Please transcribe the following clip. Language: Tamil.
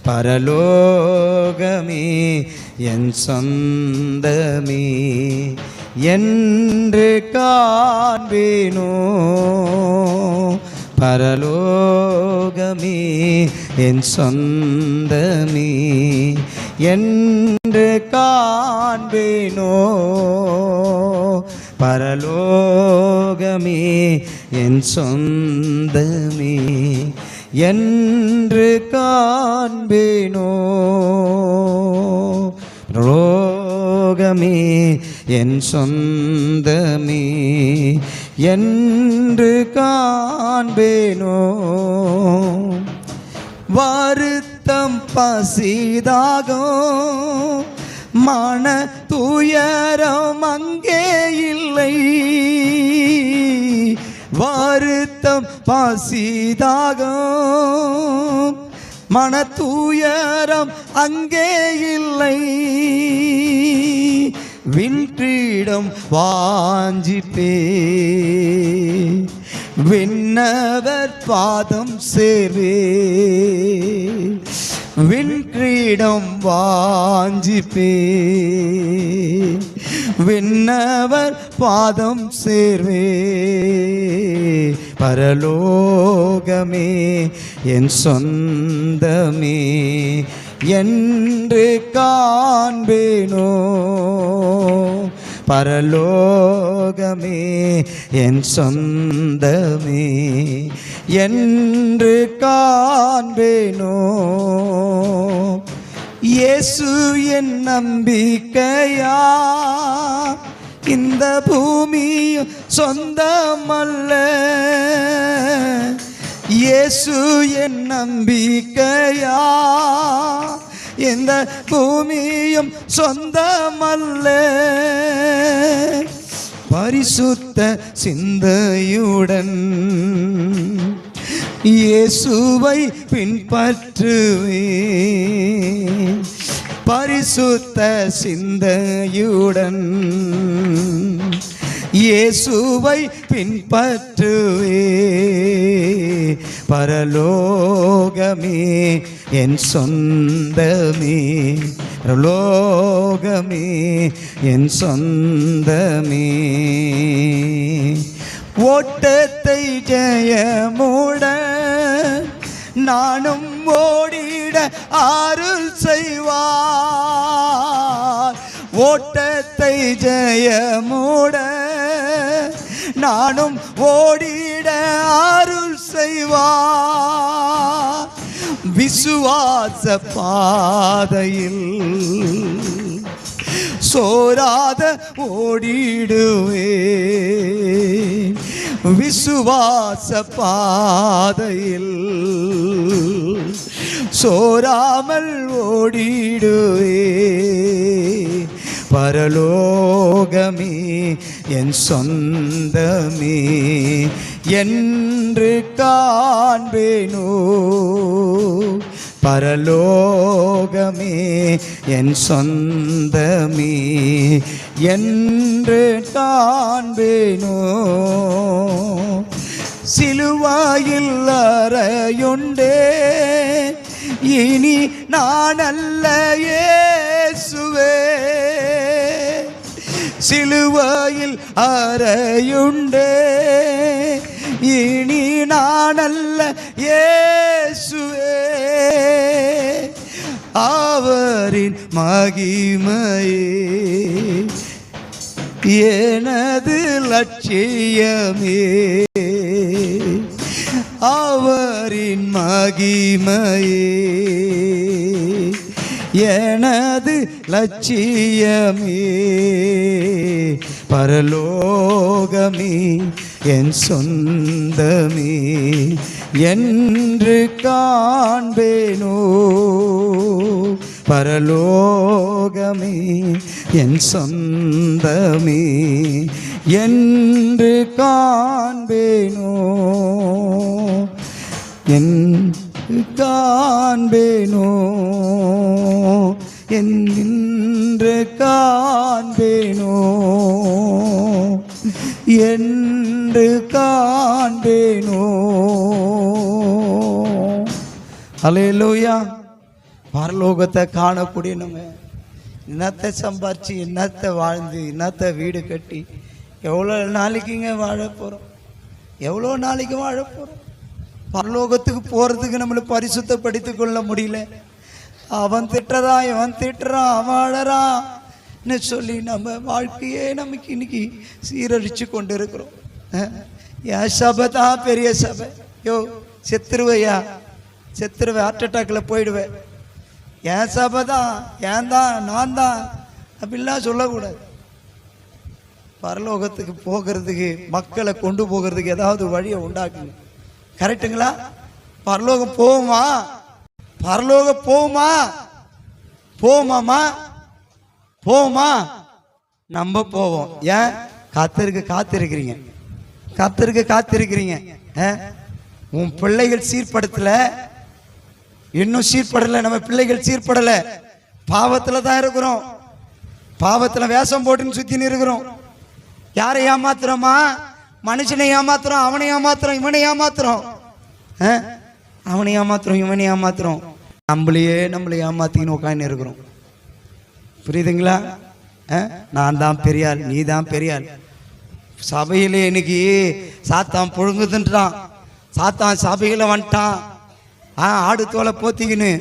பரலோகமே என் சொந்தமே என்று காண்பேனோ. பரலோகமே என் சொந்தமே என்று காண்பேனோ. பரலோகமே என் சொந்தமே என்று காண்பேனோ. பரலோகமே என் சொந்தமே என்று காண்பேனோ. வருத்தம் பசிதாகம் மன துயரம் அங்கே இல்லை. வருத்தம் பசிதாகம் மன துயரம் அங்கே இல்லை. விண்கிரீடம் வாஞ்சிப்பே விண்ணவர் பாதம் சேர்வே. விண்கிரீடம் வாஞ்சிப்பே விண்ணவர் பாதம் சேர்வே. பரலோகமே என் சொந்தமே என்று காண்பேனோ. பரலோகமே என் சொந்தமே என்று காண்பேனோ. இயேசு என் நம்பிக்கையா, இந்த பூமி சொந்தமல்ல. இயேசு என் நம்பிக்கையா, இந்த பூமியும் சொந்தமல்ல. பரிசுத்த சிந்தையுடன் இயேசுவை பின்பற்றுவேன். பரிசுத்த சிந்தையுடன் இயேசுவை பின்பற்றுவே. பரலோகமே என் சொந்தமே. பரலோகமே என் சொந்தமே. ஓட்டத்தை ஜெயமுட நானும் ஓடிட அருள் செய்வார். ஓட்டத்தை ஜெயமுட நானும் ஓடிட அருள் செய்வார். விசுவாச பாதையில் சோராத ஓடிடுவே. விசுவாச பாதையில் சோராமல் ஓடிடுவே. பரலோகமே என் சொந்தமே என்று காண்பேனோ. பரலோகமே என் சொந்தமே என்று காண்பேனோ. சிலுவாயில் அறையுண்டே இனி நான் அல்ல இயேசுவே. சிலுவையில் அறையுண்டே இனி நான் அல்ல இயேசுவே. அவரின் மகிமையே எனது லட்சியமே. அவரின் மகிமையே எனது லட்சியமே. பரலோகமே என் சொந்தமே என்று காண்பேனோ. பரலோகமே என் சொந்தமே என்று காண்பேனோ. என்று காண்பேனோ. என்று காண்பேனோ. என்று காண்பேனோ. அல்லேலூயா. பரலோகத்தை காணக்கூடிய நம்ம இன்னத்தை சம்பாரிச்சு இன்னத்தை வாழ்ந்து இன்னத்தை வீடு கட்டி எவ்வளோ நாளைக்குங்க வாழ போகிறோம்? எவ்வளோ நாளைக்கு வாழ போகிறோம்? பரலோகத்துக்கு போகிறதுக்கு நம்மளை பரிசுத்தப்படுத்தி கொள்ள முடியல. அவன் திட்டுறதான், இவன் திட்டுறான், அவன் அழறான்னு சொல்லி நம்ம வாழ்க்கையே நமக்கு இன்னைக்கு சீரழிச்சு கொண்டு இருக்கிறோம். என் சபை தான் பெரிய சபை. யோ செத்துருவையா, செத்துருவேன், ஹார்ட் அட்டாக்கில் போயிடுவேன். என் சபை தான், ஏன் தான், நான் தான் அப்படிலாம் சொல்லக்கூடாது. பரலோகத்துக்கு போகிறதுக்கு, மக்களை கொண்டு போகிறதுக்கு ஏதாவது வழியை உண்டாக்குங்க. கரெக்டுங்களா? பரலோகம் போகுமா? பரலோகம் போகுமா? போகுமாமா? போகுமா? நம்ம போவோம். ஏன்? காத்திருக்கிறீங்க, காத்திருக்கிறீங்க. உன் பிள்ளைகள் சீர்படுத்தல, இன்னும் சீர்படலை. நம்ம பிள்ளைகள் சீர்படலை. பாவத்தில் தான் இருக்கிறோம். பாவத்தில் வேஷம் போட்டுன்னு சுற்றின்னு இருக்கிறோம். யாரை ஏமாத்துறோமா? மனுஷனை ஏமாத்துறோம், அவனை ஏமாத்துறோம், இவனை ஏமாத்துறோம், அவனை ஏமாத்துறோம், இவனை ஏமாத்துறோம். நம்மளை ஏமாத்தின்னு உட்காந்து இருக்கிறோம். புரியுதுங்களா? நான் தான் பெரியாள், நீ தான் பெரியாள். சபையிலே இன்னைக்கு சாத்தான் புழுங்குதுன்றான். சாத்தான் சபையில் வந்துட்டான். ஆடு தோலை போத்திக்கின்னு